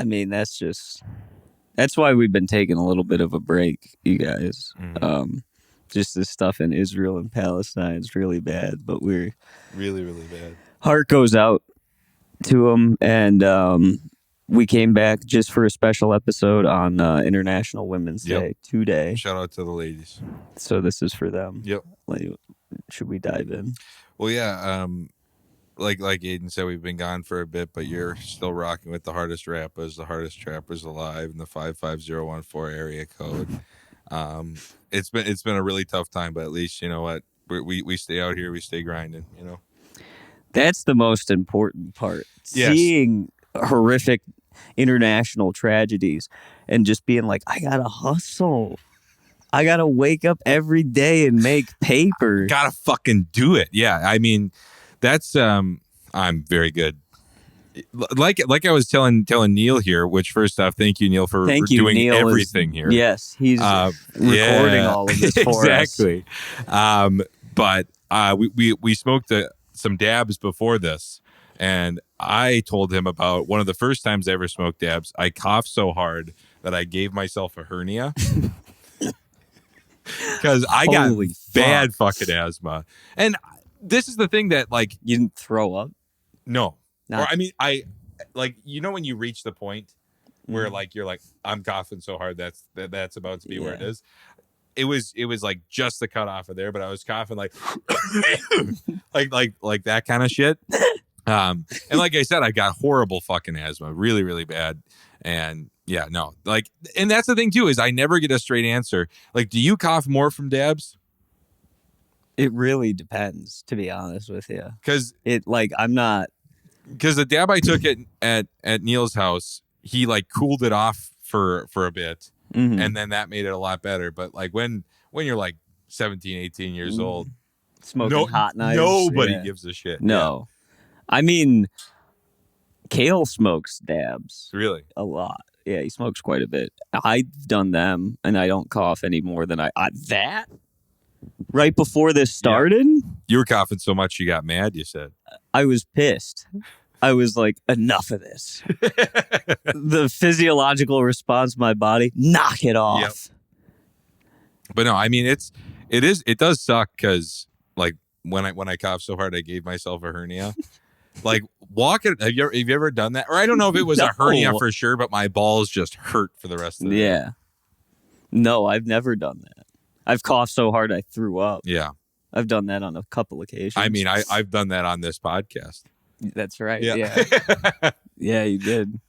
I mean, that's why we've been taking a little bit of a break, you guys. Just this stuff in Israel and Palestine is really bad, but we're Really, really bad. heart goes out to them, and we came back just for a special episode on International Women's Day today. Shout out to the ladies. So this is for them. Yep. Should we dive in? Well, yeah. Like Aidan said, we've been gone for a bit, but you're still rocking with the hardest rappers, the hardest trappers alive in the 55014 area code. It's been a really tough time, but at least you know what, we stay out here, we stay grinding. You know, that's the most important part. Yes. Seeing horrific international tragedies and just being like, I gotta hustle. I gotta wake up every day and make paper. Gotta fucking do it. Yeah, I mean, that's I'm very good. Like I was telling Neil here. Which first off, thank you, Neil, for doing Neil everything here. Yes, he's recording all of this for exactly. But we smoked some dabs before this, and I told him about one of the first times I ever smoked dabs. I coughed so hard that I gave myself a hernia. Because I got bad fucking asthma. And this is the thing that, like... You didn't throw up? No. Or, I mean, I... Like, you know when you reach the point where, like, you're like, I'm coughing so hard that's about to be where it is? It was like, just the cutoff of there, but I was coughing, like... like that kind of shit. And like I said, I got horrible fucking asthma. Really, really bad. And... yeah, no, like, and that's the thing too, is I never get a straight answer. Like, do you cough more from dabs? It really depends, to be honest with you. Because I'm not. Because the dab I took at Neil's house, he like cooled it off for a bit, and then that made it a lot better. But like when you're like 17, 18 years old, smoking hot knives, nobody gives a shit. No, I mean, Kale smokes dabs. Really? A lot. Yeah, he smokes quite a bit. I've done them, and I don't cough any more than that. Right before this started, you were coughing so much you got mad. You said I was pissed. I was like, enough of this. The physiological response, my body, knock it off. Yep. But no, I mean it does suck because like when I coughed so hard I gave myself a hernia. Like walking, have you ever done that? Or I don't know if it was a hernia for sure, but my balls just hurt for the rest of the day. Yeah. No, I've never done that. I've coughed so hard I threw up. Yeah. I've done that on a couple occasions. I mean, I've done that on this podcast. That's right. Yeah. Yeah, you did.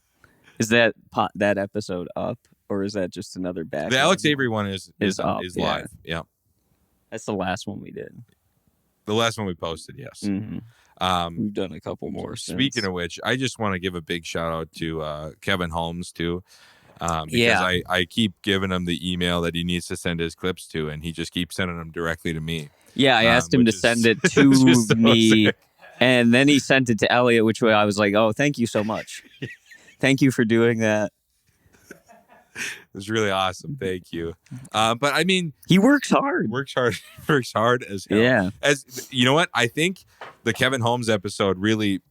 Is that episode up, or is that just another back? The Alex Avery one is up, live. Yeah. That's the last one we did. The last one we posted, yes. Mm-hmm. We've done a couple more. Speaking of which, I just want to give a big shout out to Kevin Holmes too, because I keep giving him the email that he needs to send his clips to, and he just keeps sending them directly to me. Yeah, I asked him to send it to so me, sick. And then he sent it to Elliott, which way I was like, "Oh, thank you so much, thank you for doing that." It was really awesome. Thank you. But I mean, he works hard. Works hard as hell. Yeah. As you know what? I think the Kevin Holmes episode really,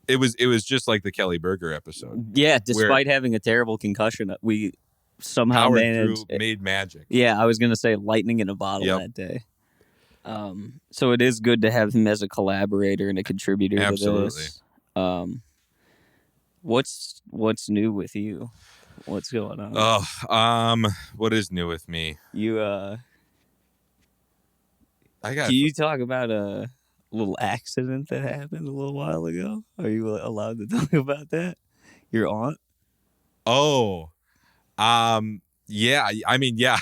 it was just like the Kelly Berger episode. Yeah. Despite having a terrible concussion, we somehow made magic. Yeah. I was going to say lightning in a bottle that day. So it is good to have him as a collaborator and a contributor to this. What's new with you? What's going on? Oh, what is new with me? Can you talk about a little accident that happened a little while ago? Are you allowed to talk about that? Your aunt? Oh, yeah. I mean, yeah.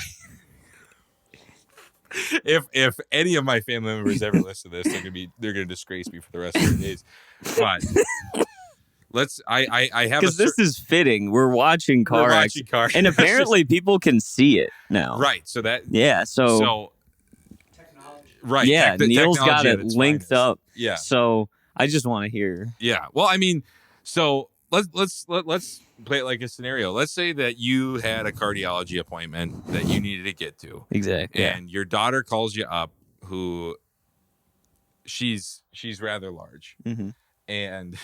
If any of my family members ever listen to this, they're gonna disgrace me for the rest of their days. But I have because this is fitting. We're watching car accidents, and apparently people can see it now. Right. So that So technology. Right. Yeah. Neil's got it linked up. Yeah. So I just want to hear. Yeah. Well, I mean, so let's play it like a scenario. Let's say that you had a cardiology appointment that you needed to get to. Exactly. And your daughter calls you up, who she's rather large, and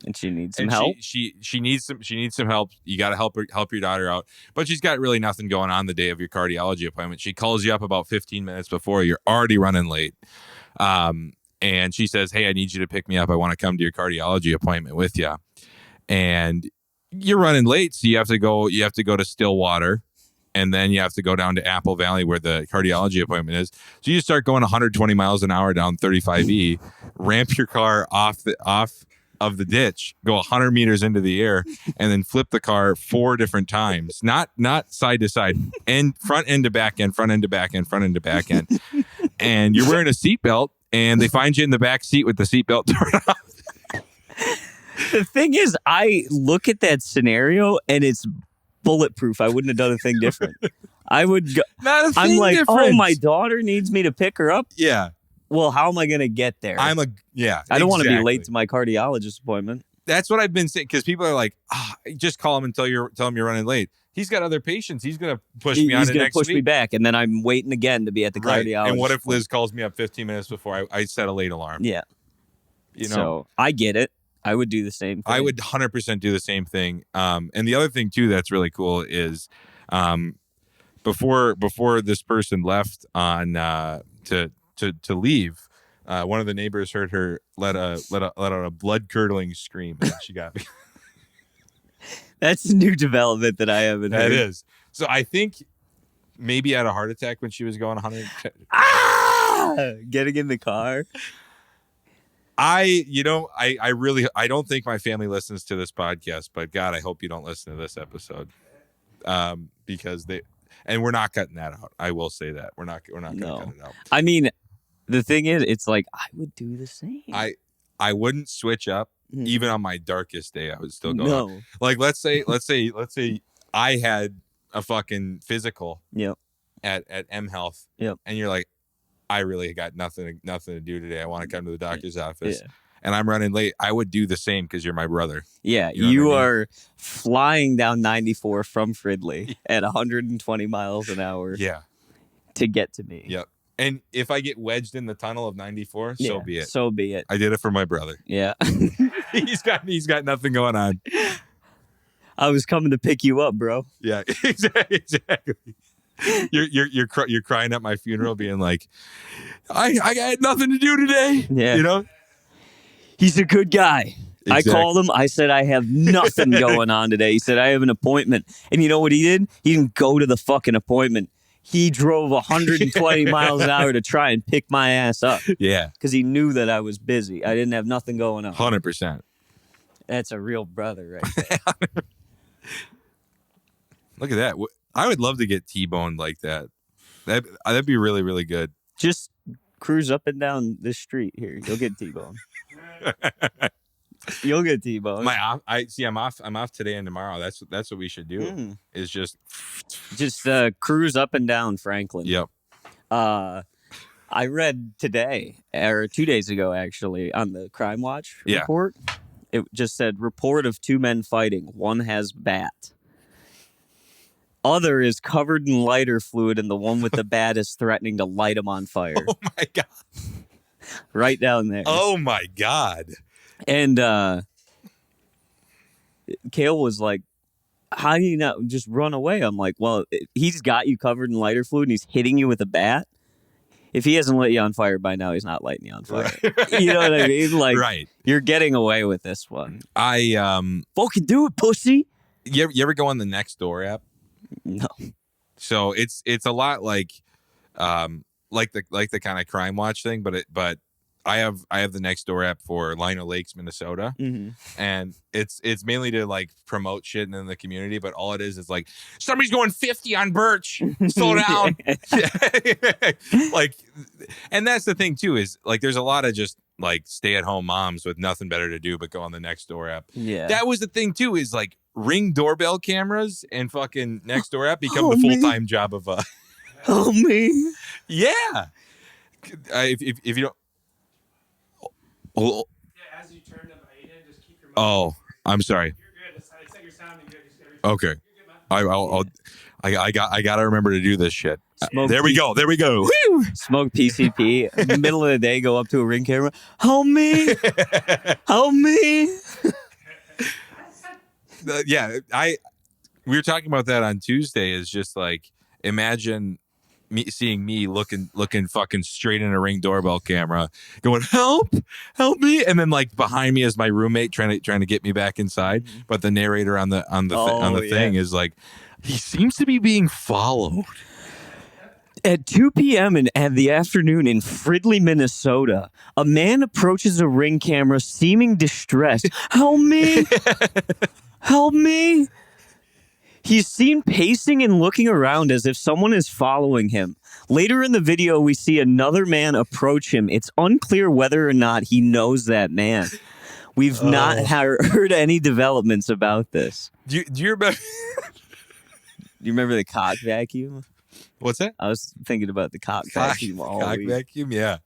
And she needs some and help. she needs some help. You got to help your daughter out. But she's got really nothing going on the day of your cardiology appointment. She calls you up about 15 minutes before. You're already running late. And she says, "Hey, I need you to pick me up. I want to come to your cardiology appointment with you." And you're running late, so you have to go to Stillwater, and then you have to go down to Apple Valley where the cardiology appointment is. So you start going 120 miles an hour down 35E, ramp your car off of the ditch, go 100 meters into the air, and then flip the car 4 different times, not side to side, and front end to back end, front end to back end, front end to back end. And you're wearing a seatbelt, and they find you in the back seat with the seatbelt torn off. The thing is, I look at that scenario and it's bulletproof. I wouldn't have done a thing different. I would go. Not a thing I'm like, different. oh, my daughter needs me to pick her up. Yeah. Well, how am I going to get there? I don't want to be late to my cardiologist appointment. That's what I've been saying, because people are like, just call him and tell him you're running late. He's got other patients. He's going to push me on He's to going next to push week. me back, and then I'm waiting again to be at the cardiologist. And what if Liz calls me up 15 minutes before I set a late alarm? Yeah. You know? So I get it. I would do the same thing. I would 100% do the same thing. And the other thing too that's really cool is, before this person left on to leave, one of the neighbors heard her let out a blood curdling scream, and she got me. That's a new development that I haven't heard. That is. So I think maybe had a heart attack when she was going 100. Getting in the car. I don't think my family listens to this podcast, but God, I hope you don't listen to this episode, because we're not cutting that out. I will say that we're not going to cut it out. I mean, the thing is, it's like I would do the same. I wouldn't switch up. Even on my darkest day, I would still go. No. Like let's say I had a fucking physical. Yep. At M Health. Yep. And you're like, I really got nothing to do today. I want to come to the doctor's office. Yeah. And I'm running late. I would do the same because you're my brother. Yeah, you are flying down 94 from Fridley at 120 miles an hour. Yeah. To get to me. Yep. And if I get wedged in the tunnel of 94, so be it. So be it. I did it for my brother. Yeah. He's got nothing going on. I was coming to pick you up, bro. Yeah, exactly. You're crying at my funeral, being like, I got nothing to do today. Yeah. You know? He's a good guy. Exactly. I called him. I said, I have nothing going on today. He said, I have an appointment. And you know what he did? He didn't go to the fucking appointment. He drove 120 miles an hour to try and pick my ass up. Yeah. Because he knew that I was busy. I didn't have nothing going on. 100%. That's a real brother right there. Look at that. I would love to get T-boned like that. That'd be really, really good. Just cruise up and down this street here. You'll get T-boned. You'll get T-boned. I'm off today and tomorrow. That's what we should do. Is just cruise up and down Franklin. Yep. I read today, or 2 days ago actually, on the Crime Watch report. It just said report of 2 men fighting. One has bat. Other is covered in lighter fluid, and the one with the bat is threatening to light him on fire. Oh my God. Right down there. Oh my God. And Kale was like, how do you not just run away? I'm like, well, he's got you covered in lighter fluid and he's hitting you with a bat. If he hasn't lit you on fire by now, he's not lighting you on fire. Right. You know what I mean? Like, right. You're getting away with this one. Fucking do it, pussy. You ever go on the Nextdoor app? No. So it's a lot like the kind of Crime Watch thing, but I have the Nextdoor app for Lino Lakes, Minnesota, and it's mainly to like promote shit in the community. But all it is like somebody's going 50 on Birch, slow down. Like, and that's the thing too, is like there's a lot of just like stay-at-home moms with nothing better to do but go on the Nextdoor app. Yeah, that was the thing too, is like Ring doorbell cameras and fucking Nextdoor app become the full-time job of Oh me, yeah. If you don't. Yeah, as you turn them, Aidan, just keep your mouth. Oh, I'm sorry. You're good. It's like you're sounding good. Just okay. I got to remember to do this shit. There we go. Woo! Smoke PCP. In the middle of the day, go up to a Ring camera. Help me. Help me. Yeah, we were talking about that on Tuesday. Is just like, imagine seeing me looking fucking straight in a Ring doorbell camera, going, help me, and then like behind me is my roommate trying to get me back inside. But the narrator on the thing is like, he seems to be being followed. At 2 p.m. in the afternoon in Fridley, Minnesota, a man approaches a Ring camera seeming distressed. Help me! Help me! He's seen pacing and looking around as if someone is following him. Later in the video, we see another man approach him. It's unclear whether or not he knows that man. We've not heard any developments about this. Do you remember? Do you remember the cock vacuum? What's that? I was thinking about the cock vacuum all cock week. Vacuum, yeah.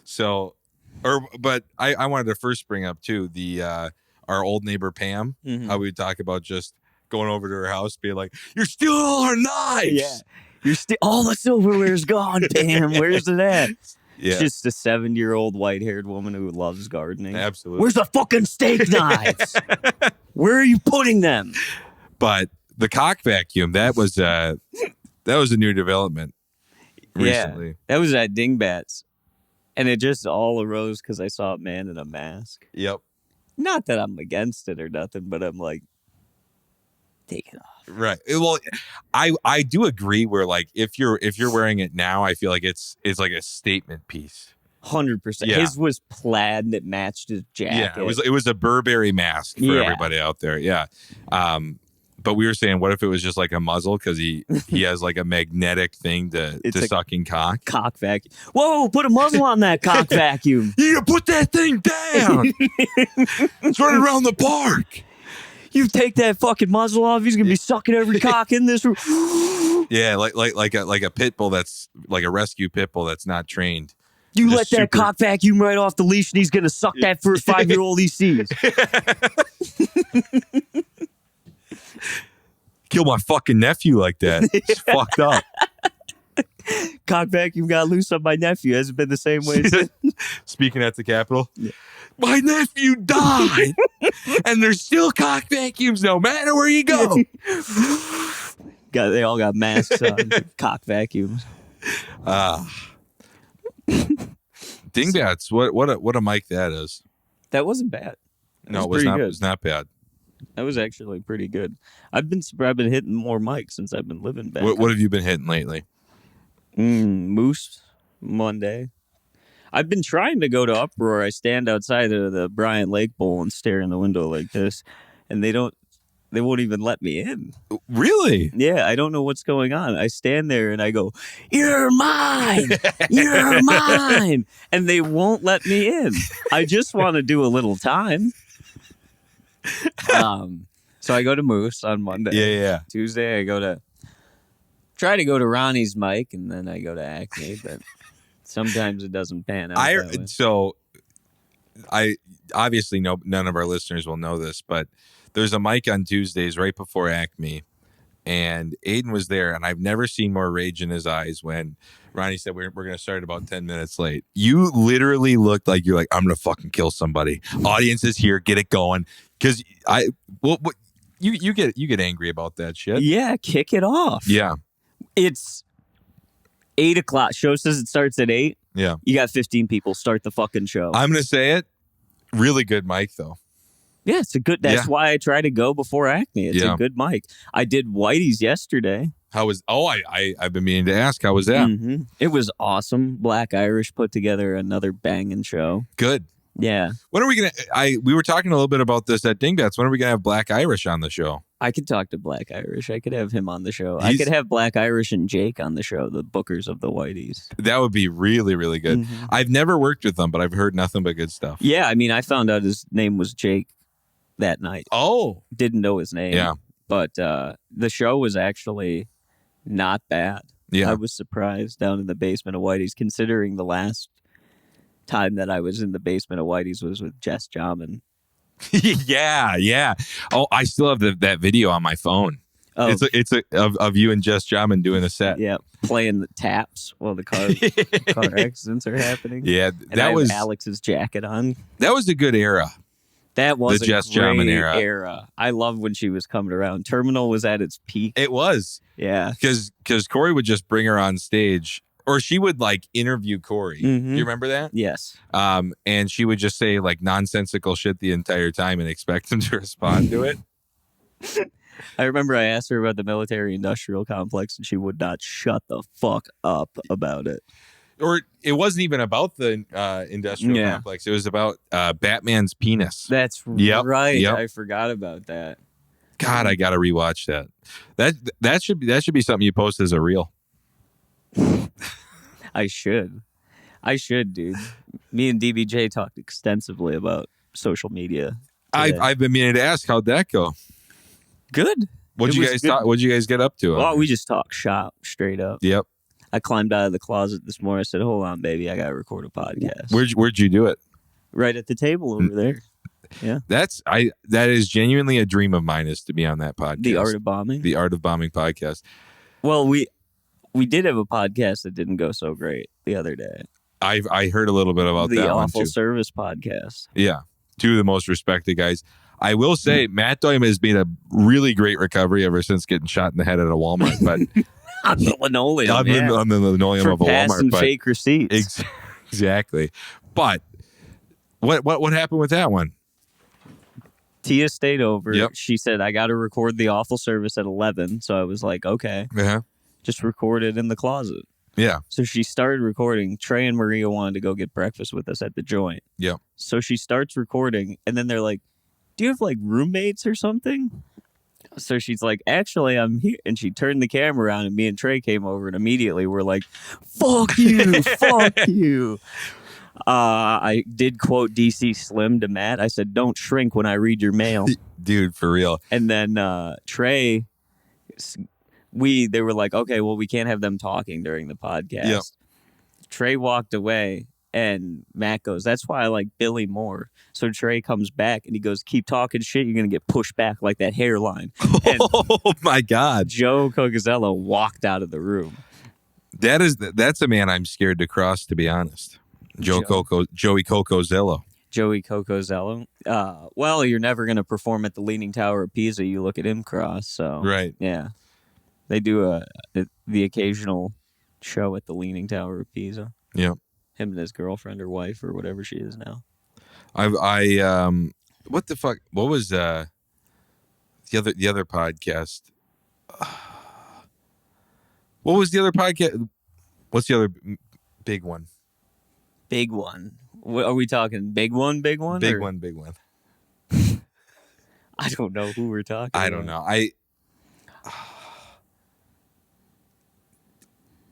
So, but I wanted to first bring up too the our old neighbor Pam. How we talk about just going over to her house, being like, "You're stealing all our knives." Yeah, you're all the silverware's gone, Pam. Where's it at? Yeah, it's just a 7-year-old white-haired woman who loves gardening. Absolutely. Where's the fucking steak knives? Where are you putting them? But the cock vacuum, that was a new development recently. Yeah, that was at Dingbats. And it just all arose because I saw a man in a mask. Yep. Not that I'm against it or nothing, but I'm like, take it off. Right. Well, I do agree where like if you're wearing it now, I feel like it's like a statement piece. 100%. Yeah. His was plaid and it matched his jacket. Yeah, it was a Burberry mask for everybody out there. Yeah. But we were saying, what if it was just like a muzzle because he has like a magnetic thing to sucking cock. Cock vacuum. Whoa! Put a muzzle on that cock vacuum. You put that thing down. It's running around the park. You take that fucking muzzle off, he's gonna be sucking every cock in this room. Yeah, like a pit bull that's like a rescue pit bull that's not trained. You let that cock vacuum right off the leash, and he's gonna suck that first 5-year-old he sees. Kill my fucking nephew like that. It's fucked up. Cock vacuum got loose on my nephew. Hasn't been the same way since. Speaking at the Capitol. Yeah. My nephew died, and there's still cock vacuums no matter where you go. They all got masks on. Cock vacuums. Dingbats, what a mic that is. That wasn't bad. No, it was not. Good. It was not bad. That was actually pretty good. I've been hitting more mics since I've been living back. What have you been hitting lately? Moose Monday. I've been trying to go to Uproar. I stand outside of the Bryant Lake Bowl and stare in the window like this, and they won't even let me in. Really? Yeah, I don't know what's going on. I stand there and I go, "You're mine! You're mine!" And they won't let me in. I just want to do a little time. So I go to Moose on Monday. Yeah. Tuesday I try to go to Ronnie's mic, and then I go to Acme, but sometimes it doesn't pan out. So I obviously none of our listeners will know this, but there's a mic on Tuesdays right before Acme, and Aidan was there, and I've never seen more rage in his eyes when Ronnie said we're going to start about 10 minutes late. You literally looked like you're like, I'm going to fucking kill somebody. Audience is here, get it going. Because you get angry about that shit. Yeah, kick it off. Yeah. It's 8 o'clock. Show says it starts at 8. Yeah. You got 15 people. Start the fucking show. I'm going to say it. Really good mic, though. Yeah, it's a good. That's why I try to go before Acme. It's a good mic. I did Whitey's yesterday. How was? Oh, I've been meaning to ask. How was that? Mm-hmm. It was awesome. Black Irish put together another banging show. Good. Yeah. When are we gonna? We were talking a little bit about this at Dingbats. When are we gonna have Black Irish on the show? I could talk to Black Irish. I could have him on the show. I could have Black Irish and Jake on the show, the bookers of the Whiteys. That would be really, really good. Mm-hmm. I've never worked with them, but I've heard nothing but good stuff. Yeah, I mean, I found out his name was Jake that night. Oh. Didn't know his name. Yeah. But the show was actually not bad. Yeah. I was surprised down in the basement of Whitey's, considering the last time that I was in the basement of Whitey's was with Jess Jamin. Yeah. Oh, I still have that video on my phone. Oh. It's of you and Jess Jamin doing a set. Yeah, playing the taps while the car accidents are happening. Yeah, and I have Alex's jacket on. That was a good era. That was The a Jess great Jamin era. era. I loved when she was coming around. Terminal was at its peak. It was. Yeah. Because Corey would just bring her on stage, or she would like interview Corey. Mhm. Do you remember that? Yes. And she would just say like nonsensical shit the entire time and expect him to respond to it. I remember I asked her about the military industrial complex and she would not shut the fuck up about it. Or it wasn't even about the industrial Yeah. complex. It was about Batman's penis. That's Yep, right. yep. I forgot about that. God, I gotta rewatch that. That should be something you post as a reel. I should, dude. Me and DBJ talked extensively about social media. today. I've been meaning to ask, how'd that go? Good. What'd It you was guys good. talk? What'd you guys get up to? Well, we just talk shop straight up. Yep. I climbed out of the closet this morning. I said, "Hold on, baby, I gotta record a podcast." Where'd you do it? Right at the table over there. That is genuinely a dream of mine, is to be on that podcast. The Art of Bombing. The Art of Bombing podcast. Well, we did have a podcast that didn't go so great the other day. I heard a little bit about The that one Awful too. Service podcast. Yeah, two of the most respected guys. I will say Matt Doim has been a really great recovery ever since getting shot in the head at a Walmart, but On the linoleum, on the linoleum for of a Walmart. passing But fake receipts. exactly. But what happened with that one? Tia stayed over. Yep. She said, I got to record the Awful Service at 11. So I was like, okay, Yeah, just record it in the closet. yeah, So she started recording. Trey and Maria wanted to go get breakfast with us at the joint. Yep. So she starts recording, and then they're like, do you have like roommates or something? So she's like, actually, I'm here. And she turned the camera around, and me and Trey came over, and immediately we're like, fuck you, fuck you. I did quote DC Slim to Matt. I said, don't shrink when I read your mail. dude, for real. And then Trey, they were like, okay, well, we can't have them talking during the podcast. Yep. Trey walked away, and Matt goes, that's why I like Billy more. So Trey comes back, and he goes, keep talking shit, you're going to get pushed back like that hairline. And Oh my God, Joe Cocozello walked out of the room. that's a man I'm scared to cross, to be honest. Joey Cocozello. Joey Cocozello. Well, you're never going to perform at the Leaning Tower of Pisa. You look at him cross. So Right. yeah, they do the occasional show at the Leaning Tower of Pisa. Yeah. Him and his girlfriend or wife or whatever she is now. What the fuck? What was the other podcast? What was the other podcast? What's the other big one? Big one. What, are we talking big one? Big one? Big or- one, big one. I don't know who we're talking. I don't know.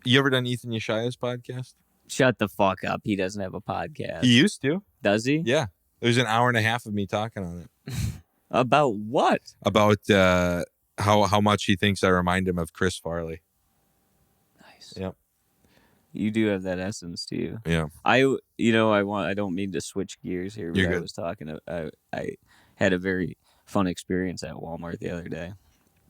You ever done Ethan Yeshaya's podcast? Shut the fuck up. He doesn't have a podcast. He used to. Does he? Yeah. There's an hour and a half of me talking on it About what? about how much he thinks I remind him of Chris Farley. Nice. Yep. You do have that essence to you. Yeah. I don't mean to switch gears here, but You're I good. was talking. I had a very fun experience at Walmart the other day.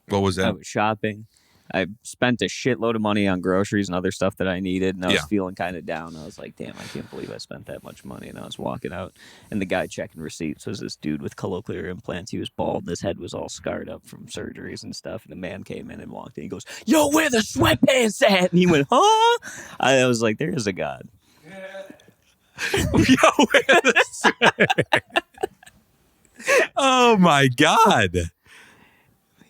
What was I that? was shopping. I spent a shitload of money on groceries and other stuff that I needed, and I was Yeah. feeling kind of down. I was like, damn, I can't believe I spent that much money. And I was walking out, and the guy checking receipts was this dude with cochlear implants. He was bald. His head was all scarred up from surgeries and stuff. And the man came in and walked in. He goes, yo, where the sweatpants at? And he went, huh? I was like, there is a God. Oh my God.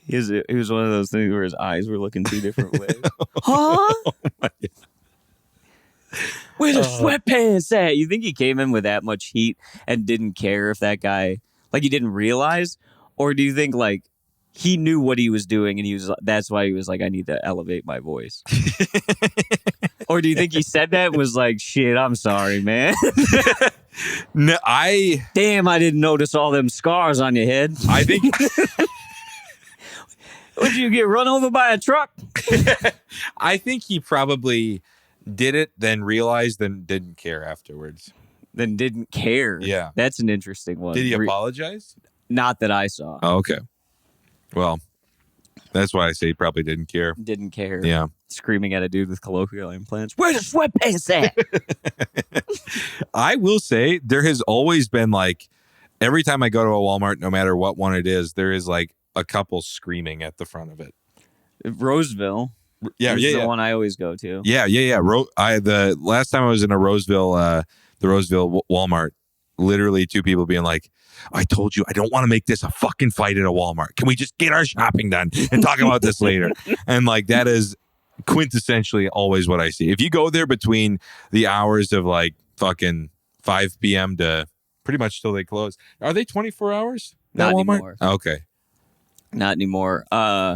He was one of those things where his eyes were looking two different ways. Huh? Where the sweatpants at? You think he came in with that much heat and didn't care if that guy, like, he didn't realize? Or do you think, like, he knew what he was doing and that's why he was like, I need to elevate my voice? Or do you think he said that and was like, shit, I'm sorry, man. No, Damn, I didn't notice all them scars on your head. I think Would you get run over by a truck? I think he probably did it, then realized, then didn't care afterwards. Then didn't care. Yeah. That's an interesting one. Did he apologize? Not that I saw. Oh, okay. Well, that's why I say he probably didn't care. Didn't care. Yeah. Screaming at a dude with cochlear implants. Where the sweatpants at? I will say there has always been like every time I go to a Walmart, no matter what one it is, there is like a couple screaming at the front of it. Roseville. Is the one I always go to. Yeah. The last time I was in a Roseville, the Roseville Walmart, literally 2 people being like, I told you I don't want to make this a fucking fight at a Walmart. Can we just get our shopping done and talk about this later? And like that is quintessentially always what I see. If you go there between the hours of like fucking 5 p.m. to pretty much till they close, are they 24 hours? Not Walmart? anymore. Okay. Not anymore. When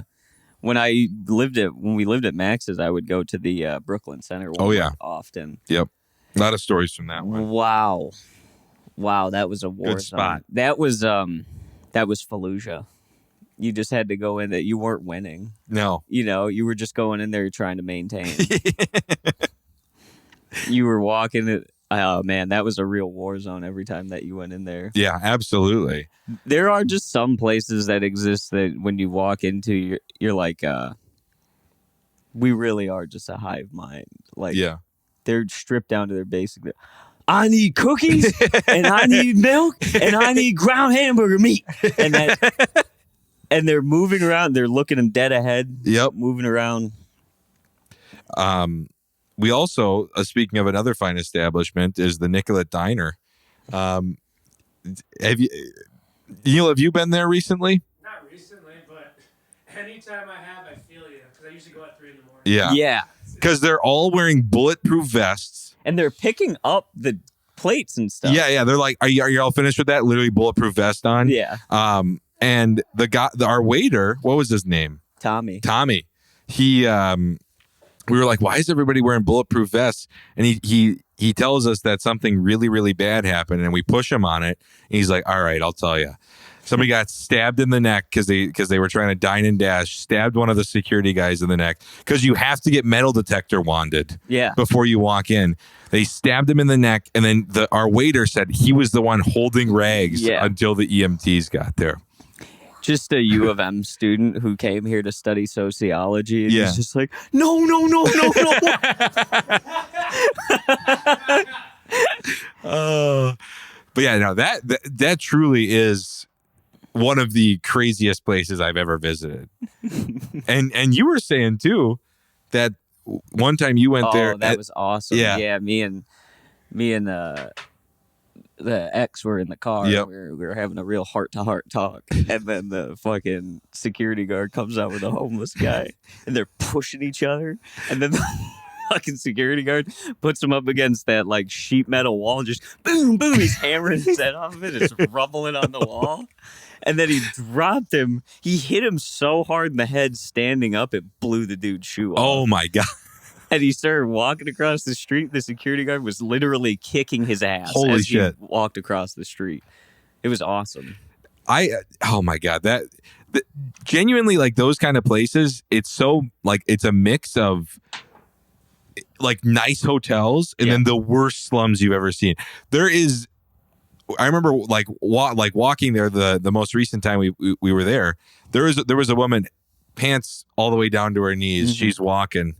we lived at Max's, I would go to the Brooklyn Center Walmart often. Yep. A lot of stories from that one. Wow, that was a war Good zone. spot. That was Fallujah. You just had to go in that you weren't winning. No. You were just going in there trying to maintain. You were walking it. Oh man, that was a real war zone every time that you went in there. Yeah, absolutely. There are just some places that exist that when you walk into, you're like, we really are just a hive mind. Like, Yeah. They're stripped down to their basic. I need cookies, and I need milk, and I need ground hamburger meat, and they're moving around. They're looking them dead ahead. Yep. Moving around. We also, speaking of another fine establishment, is the Nicollet Diner. Have you been there recently? Not recently, but anytime I have, I feel you. Because I usually go at 3 in the morning. Yeah. Yeah. Because they're all wearing bulletproof vests. And they're picking up the plates and stuff. Yeah. They're like, are you all finished with that? Literally bulletproof vest on. Yeah. And our waiter, what was his name? Tommy. He, we were like, why is everybody wearing bulletproof vests? And he tells us that something really, really bad happened, and we push him on it. And he's like, all right, I'll tell you. Somebody got stabbed in the neck because they were trying to dine and dash, stabbed one of the security guys in the neck because you have to get metal detector wanded before you walk in. They stabbed him in the neck, and then our waiter said he was the one holding rags until the EMTs got there. Just a U of M student who came here to study sociology. And he's just like, no. But yeah, no, that truly is one of the craziest places I've ever visited. and you were saying too that one time you went there. That was awesome. Yeah. Me and the ex were in the car. Yep. We were having a real heart-to-heart talk, and then the fucking security guard comes out with a homeless guy, and they're pushing each other, and then the fucking security guard puts him up against that like sheet metal wall, and just boom, he's hammering his head off of it. It's rumbling on the wall, and then he dropped him. He hit him so hard in the head standing up, it blew the dude's shoe off. Oh my God. And he started walking across the street. The security guard was literally kicking his ass Holy as shit. he walked across the street. It was awesome. Oh my God, that genuinely, like those kind of places, it's so like it's a mix of like nice hotels and then the worst slums you've ever seen. I remember like walking there the most recent time we were there. There was a woman, pants all the way down to her knees. Mm-hmm. She's walking.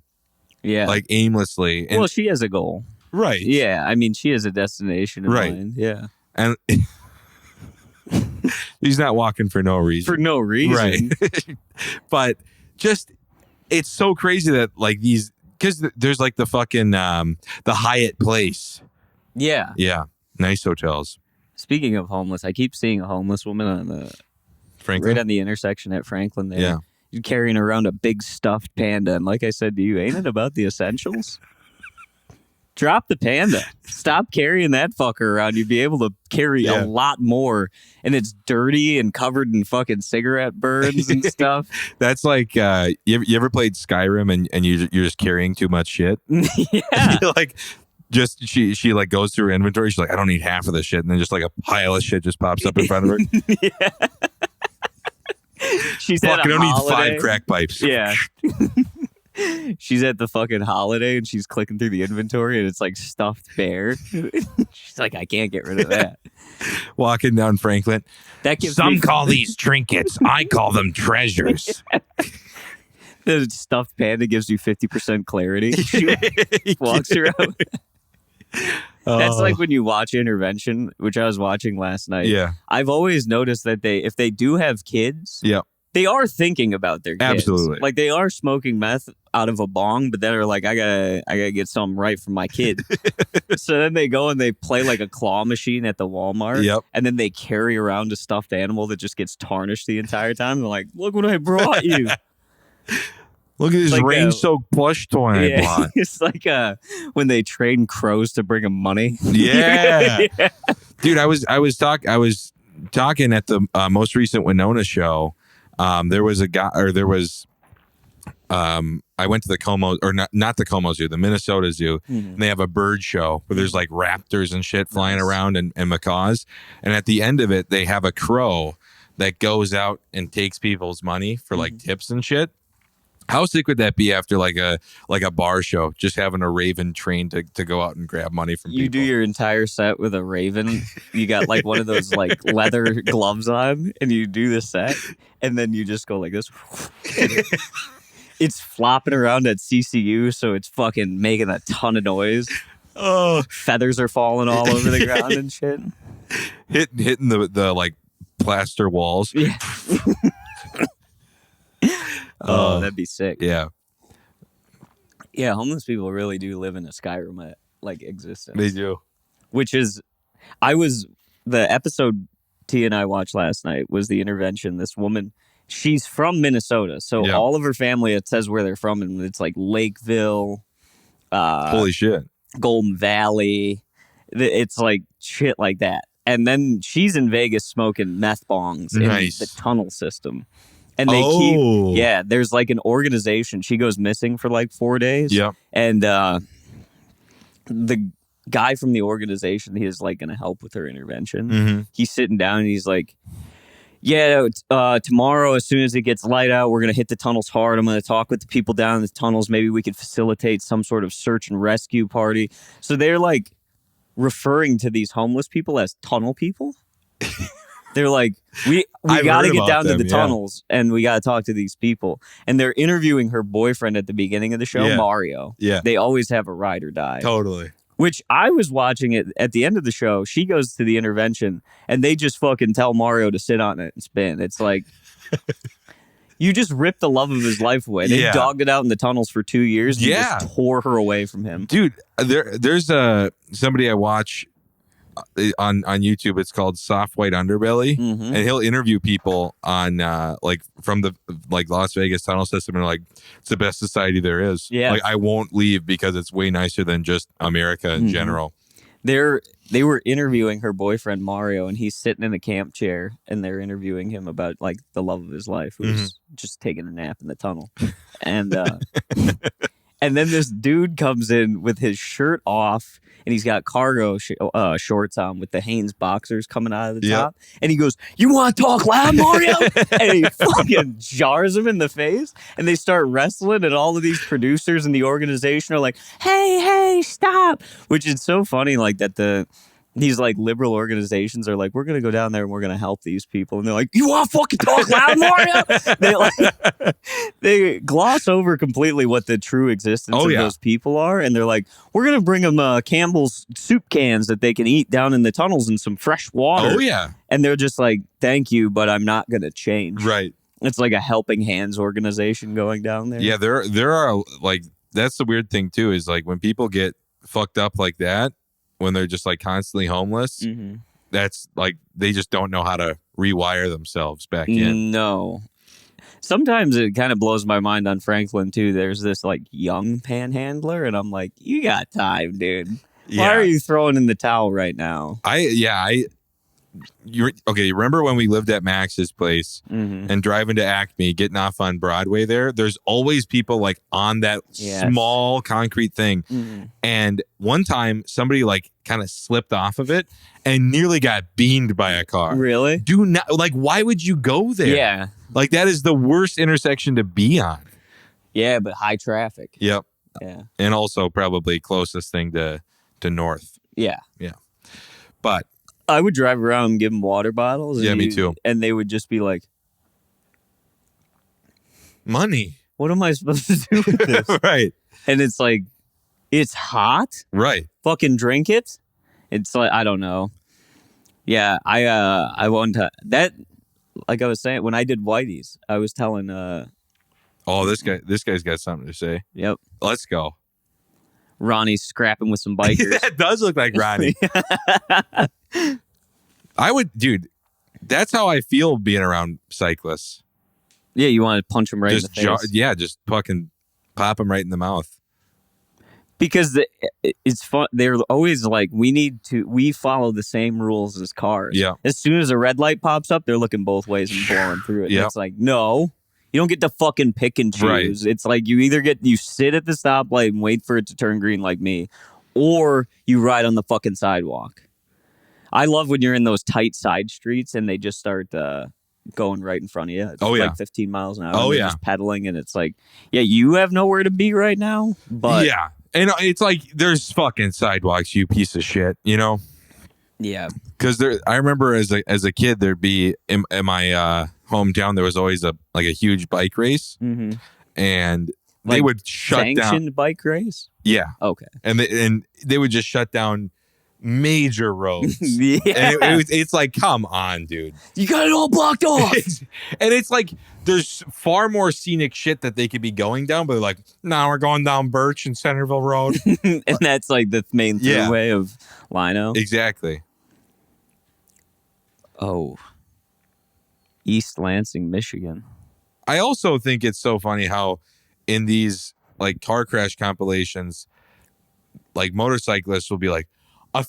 Yeah. Like aimlessly. And, well, she has a goal. Right. Yeah. I mean, she has a destination in mind. Yeah. And he's not walking for no reason. For no reason. Right. But just, it's so crazy that like these, because there's like the fucking, the Hyatt Place. Yeah. Yeah. Nice hotels. Speaking of homeless, I keep seeing a homeless woman on the Franklin? Right on the intersection at Franklin there. Yeah. Carrying around a big stuffed panda, and like I said to you, ain't it about the essentials? Drop the panda. Stop carrying that fucker around. You'd be able to carry a lot more, and it's dirty and covered in fucking cigarette burns and stuff. That's like you ever played Skyrim and you're just carrying too much shit? Yeah. Like just she like goes through her inventory. She's like, I don't need half of this shit, and then just like a pile of shit just pops up in front of her. Yeah. She's Fuck, at I don't holiday. need 5 crack pipes. Yeah. She's at the fucking holiday and she's clicking through the inventory and it's like stuffed bear. She's like, I can't get rid of that. Walking down Franklin. That gives Some call these trinkets. I call them treasures. The stuffed panda gives you 50% clarity. She walks around. That's like when you watch Intervention, which I was watching last night. Yeah. I've always noticed that if they do have kids, Yeah. they are thinking about their kids. Absolutely. Like they are smoking meth out of a bong, but then are like, I gotta get something right for my kid. So then they go and they play like a claw machine at the Walmart. Yep. And then they carry around a stuffed animal that just gets tarnished the entire time. They're like, look what I brought you. Look at this Like, rain-soaked plush toy I bought. It's like when they train crows to bring them money. Yeah. Dude, I was talking at the most recent Winona show. There was a guy, or there was, I went to the Como, or not the Como Zoo, the Minnesota Zoo, and they have a bird show where there's like raptors and shit flying around and macaws. And at the end of it, they have a crow that goes out and takes people's money for like tips and shit. How sick would that be after like a bar show, just having a raven trained to go out and grab money from people? You do your entire set with a raven. You got like one of those like leather gloves on, and you do the set, and then you just go like this. It's flopping around at CCU, so it's fucking making a ton of noise. Oh, feathers are falling all over the ground and shit. Hitting the like plaster walls. Yeah. Oh, that'd be sick. Yeah. Yeah, homeless people really do live in a Skyrim like existence. They do. Which is, the episode T and I watched last night was the Intervention. This woman, she's from Minnesota, so all of her family, it says where they're from, and it's like Lakeville, holy shit, Golden Valley. It's like shit like that. And then she's in Vegas smoking meth bongs in the tunnel system. And they there's like an organization. She goes missing for like 4 days. Yeah. And the guy from the organization, he is like going to help with her intervention. Mm-hmm. He's sitting down and he's like, tomorrow, as soon as it gets light out, we're going to hit the tunnels hard. I'm going to talk with the people down in the tunnels. Maybe we could facilitate some sort of search and rescue party. So they're like referring to these homeless people as tunnel people. They're like, we got to get down to the tunnels and we got to talk to these people. And they're interviewing her boyfriend at the beginning of the show, Mario. Yeah. They always have a ride or die. Totally. Which I was watching it at the end of the show. She goes to the intervention and they just fucking tell Mario to sit on it and spin. It's like, you just ripped the love of his life away. They dogged it out in the tunnels for 2 years. And just tore her away from him. Dude, there's somebody I watch on YouTube. It's called Soft White Underbelly, and he'll interview people on like from the like Las Vegas tunnel system, and like, it's the best society there is. Like, I won't leave because it's way nicer than just America in general. They were interviewing her boyfriend Mario, and he's sitting in a camp chair, and they're interviewing him about like the love of his life, who's just taking a nap in the tunnel, and and then this dude comes in with his shirt off. And he's got cargo shorts on with the Hanes boxers coming out of the top. And he goes, "You want to talk loud, Mario?" And he fucking jars him in the face. And they start wrestling. And all of these producers in the organization are like, hey, stop. Which is so funny, like that these like liberal organizations are like, we're going to go down there and we're going to help these people. And they're like, "You want to fucking talk loud, Mario?" They gloss over completely what the true existence of those people are. And they're like, "We're going to bring them Campbell's soup cans that they can eat down in the tunnels and some fresh water." Oh, yeah. And they're just like, "Thank you, but I'm not going to change." Right. It's like a helping hands organization going down there. Yeah, there are like, that's the weird thing too, is like when people get fucked up like that, when they're just like constantly homeless, that's like, they just don't know how to rewire themselves back in. No. Sometimes it kind of blows my mind on Franklin too. There's this like young panhandler, and I'm like, you got time, dude. Why are you throwing in the towel right now? You remember when we lived at Max's place and driving to Acme, getting off on Broadway there's always people like on that small concrete thing. And one time somebody like kind of slipped off of it and nearly got beamed by a car. Really? Do not, like, why would you go there? Yeah. Like, that is the worst intersection to be on. Yeah, but high traffic. Yep. Yeah. And also probably closest thing to north. Yeah. Yeah. But I would drive around and give them water bottles. Yeah, me too. And they would just be like, money. What am I supposed to do with this? Right. And it's like, it's hot. Right. fucking drink it. It's like, I don't know. Yeah, I want to that. Like I was saying, when I did Whitey's, I was telling Oh, this guy's got something to say. yep, Let's go. Ronnie's scrapping with some bikers. That does look like Ronnie. Dude, that's how I feel being around cyclists. Yeah, you want to punch him right in the face. Just fucking pop him right in the mouth. Because it's fun. They're always like, we follow the same rules as cars. Yeah. As soon as a red light pops up, they're looking both ways and blowing through it. Yeah. And it's like, no, you don't get to fucking pick and choose. Right. It's like you sit at the stoplight and wait for it to turn green like me, or you ride on the fucking sidewalk. I love when you're in those tight side streets and they just start going right in front of you. It's like 15 miles an hour. Oh, and yeah. just pedaling, and it's like, yeah, you have nowhere to be right now. But yeah. And it's like, there's fucking sidewalks, you piece of shit, you know? yeah. Because I remember as a kid, there'd be in my hometown, there was always a huge bike race, Mm-hmm. and they would shut down. Sanctioned bike race? Yeah. Okay. And they would just shut down major roads. Yeah. And it's like, come on, dude. You got it all blocked off. And it's like, there's far more scenic shit that they could be going down, but they're like, no, we're going down Birch and Centerville Road. And that's like the main throughway of Lino. Exactly. Oh. East Lansing, Michigan. I also think it's so funny how in these like car crash compilations, like motorcyclists will be like, I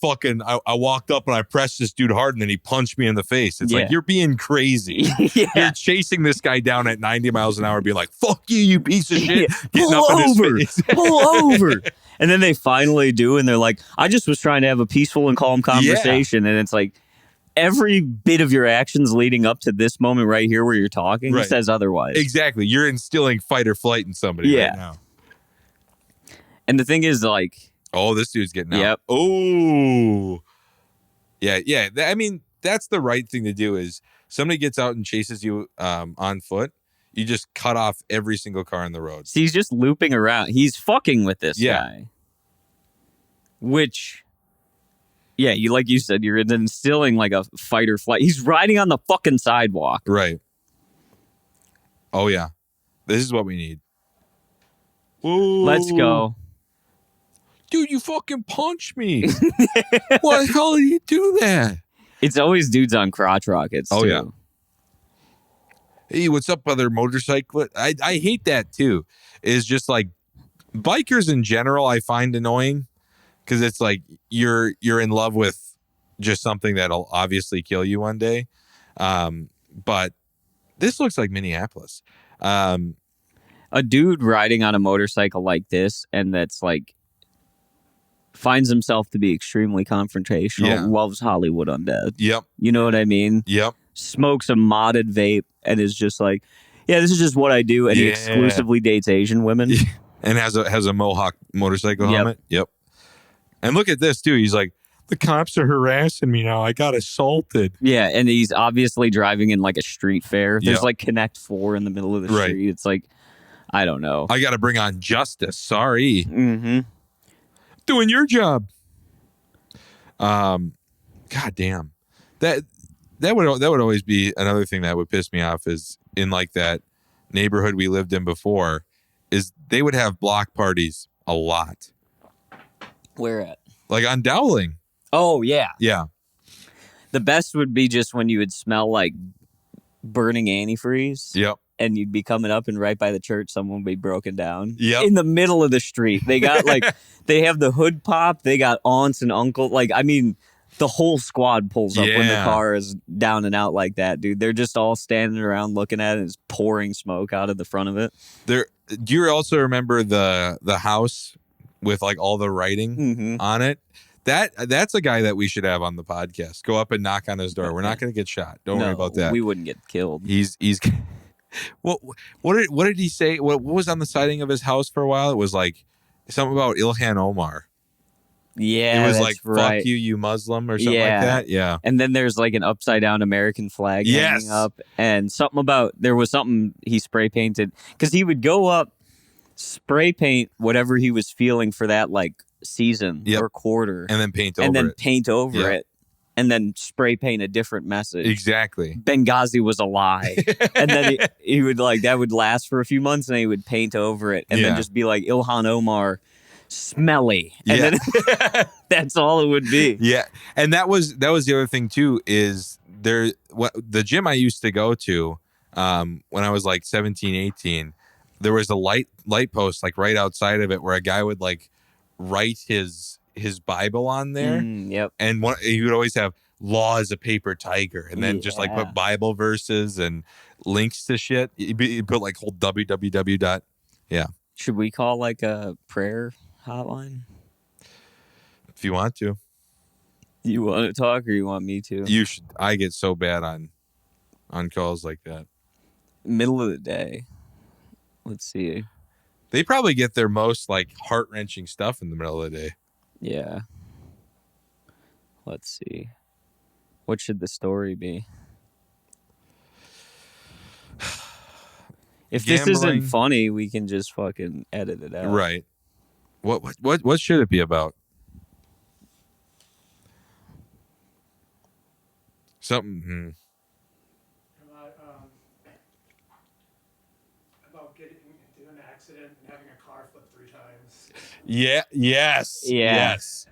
walked up and I pressed this dude hard and then he punched me in the face. It's like, you're being crazy. Yeah. You're chasing this guy down at 90 miles an hour, being like, fuck you, you piece of shit. Pull over. Pull over. And then they finally do, and they're like, I just was trying to have a peaceful and calm conversation. And it's like, every bit of your actions leading up to this moment right here where you're talking says otherwise. Exactly. You're instilling fight or flight in somebody right now. And the thing is, like, oh, this dude's getting out. Yep. Oh. Yeah. I mean, that's the right thing to do is somebody gets out and chases you on foot. You just cut off every single car on the road. See, he's just looping around. He's fucking with this guy. Which, yeah, like you said, you're instilling like a fight or flight. He's riding on the fucking sidewalk. Right. Oh, yeah. This is what we need. Ooh. Let's go. Dude, you fucking punched me. Why the hell did you do that? It's always dudes on crotch rockets, too. Yeah. Hey, what's up, other motorcyclists? I hate that, too. It's just like bikers in general I find annoying because it's like you're in love with just something that'll obviously kill you one day. But this looks like Minneapolis. A dude riding on a motorcycle like this and that's like finds himself to be extremely confrontational, loves Hollywood Undead. Yep. You know what I mean? Yep. Smokes a modded vape and is just like, yeah, this is just what I do. And he exclusively dates Asian women. And has a Mohawk motorcycle helmet. Yep. And look at this, too. He's like, the cops are harassing me now. I got assaulted. Yeah, and he's obviously driving in like a street fair. There's like Connect 4 in the middle of the street. It's like, I don't know. I got to bring on justice. Sorry. Mm-hmm. Doing your job. God damn. That would always be another thing that would piss me off is in like that neighborhood we lived in before is they would have block parties a lot. Where at? Like on Dowling. Oh, yeah. Yeah. The best would be just when you would smell like burning antifreeze. Yep. And you'd be coming up and right by the church, someone would be broken down. Yep. In the middle of the street. They got like, they have the hood pop. They got aunts and uncles. Like, I mean, the whole squad pulls up when the car is down and out like that, dude. They're just all standing around looking at it and it's pouring smoke out of the front of it. Do you also remember the house with like all the writing on it? That's a guy that we should have on the podcast. Go up and knock on his door. We're not going to get shot. Don't worry about that. We wouldn't get killed. He's what did he say? What was on the siding of his house for a while? It was like something about Ilhan Omar. Yeah, it was that's like right. fuck you, you Muslim, or something like that. Yeah. And then there's like an upside down American flag hanging up, and something about there was something he spray painted because he would go up, spray paint whatever he was feeling for that like season Yep. or quarter, and then paint and over then it. paint over Yeah. it, and then spray paint a different message. Exactly. Benghazi was a lie. And then he would like, that would last for a few months, and he would paint over it, and then just be like Ilhan Omar, smelly. And then that's all it would be. Yeah. And that was the other thing too, is the gym I used to go to when I was like 17, 18, there was a light post like right outside of it where a guy would like write his Bible on there. Yep. And he would always have law is a paper tiger, and then just like put Bible verses and links to shit. He'd put like whole www dot. Yeah. Should we call like a prayer hotline? If you want to. You want to talk or you want me to? You should. I get so bad on calls like that. Middle of the day. Let's see. They probably get their most like heart-wrenching stuff in the middle of the day. Yeah. Let's see. What should the story be? If this isn't funny, we can just fucking edit it out. Right. What should it be about? Something. About getting into an accident and having a car flip 3 times. Yeah. Yes. Yeah. Yes.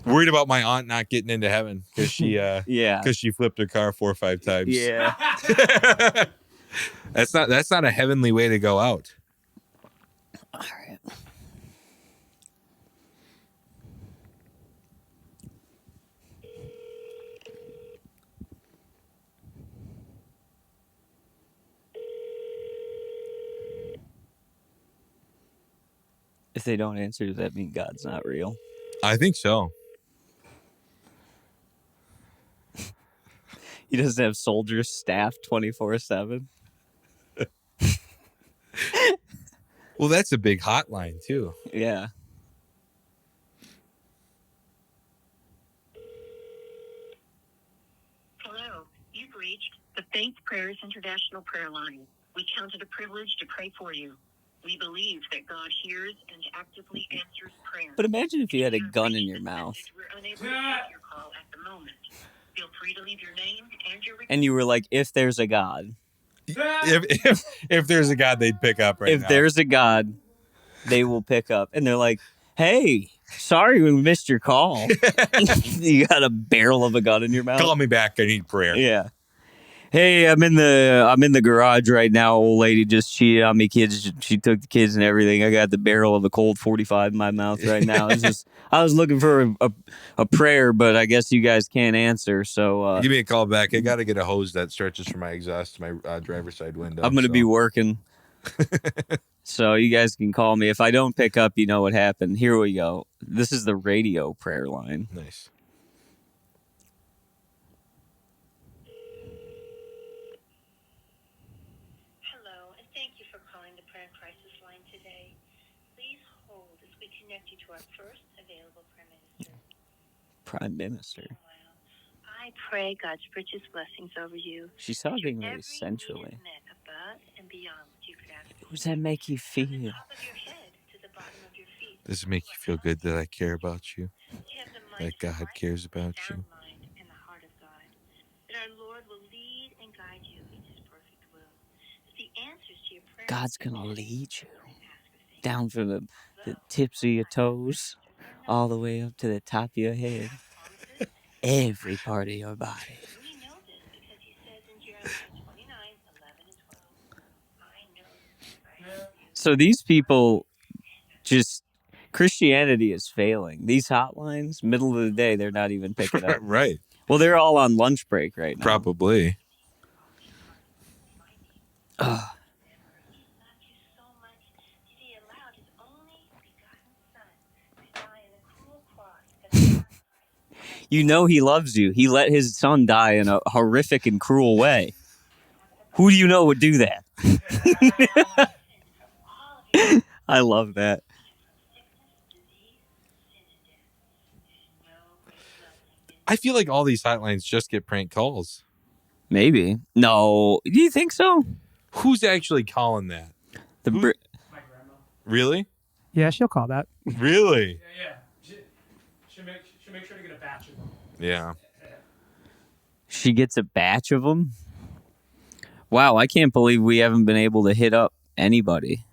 Worried about my aunt not getting into heaven because she because she flipped her car 4 or 5 times. Yeah. That's not a heavenly way to go out. All right. If they don't answer, does that mean God's not real? I think so. He doesn't have soldiers staffed 24/7. Well, that's a big hotline too. Yeah. Hello, you've reached the Faith Prayers International Prayer Line. We count it a privilege to pray for you. We believe that God hears and actively answers prayer. But imagine if you had a gun in your mouth. We're unable to take your call at the moment. Feel free to leave your name and your And you were like, if there's a God. If there's a God, they'd pick up right now. If there's a God, they will pick up. And they're like, hey, sorry we missed your call. You got a barrel of a gun in your mouth. Call me back. I need prayer. Yeah. Hey, I'm in the garage right now. Old lady just cheated on me. Kids, she took the kids and everything. I got the barrel of a Colt 45 in my mouth right now. I was looking for a prayer, but I guess you guys can't answer. So give me a call back. I got to get a hose that stretches from my exhaust to my driver's side window. I'm going to be working. So you guys can call me. If I don't pick up, you know what happened. Here we go. This is the radio prayer line. Nice. Hello, and thank you for calling the Prayer and Crisis Line today. Please hold as we connect you to our first available Prime Minister. Prime Minister. Meanwhile, I pray God's richest blessings over you. She's talking really Every sensually. need is met above and beyond what you could ask. How does that make you From the feel? top of your head to the bottom of your feet. Does it make you feel good that I care about you? You have the That mind God of cares Christ, about the you? sound mind and the heart of God. That our Lord will lead and guide you in His perfect will. That the answers to your prayers God's going to lead you and ask for things. down from the tips of your toes all the way up to the top of your head. Every part of your body. We know this because He says in Jeremiah 29:11 and 12, I know that I have you. So these people just, Christianity is failing. These hotlines, middle of the day, they're not even picking up. Right. Well, they're all on lunch break right now. Probably. He loved you so much that He allowed His only begotten Son to die on a cruel cross as a sacrifice. You know he loves you. He let his son die in a horrific and cruel way. Who do you know would do that? I love that. I feel like all these hotlines just get prank calls. Maybe. No. Do you think so? Who's actually calling that? The My grandma. Really? Yeah, she'll call that. Really? Yeah. Yeah. She gets a batch of them. Wow, I can't believe we haven't been able to hit up anybody.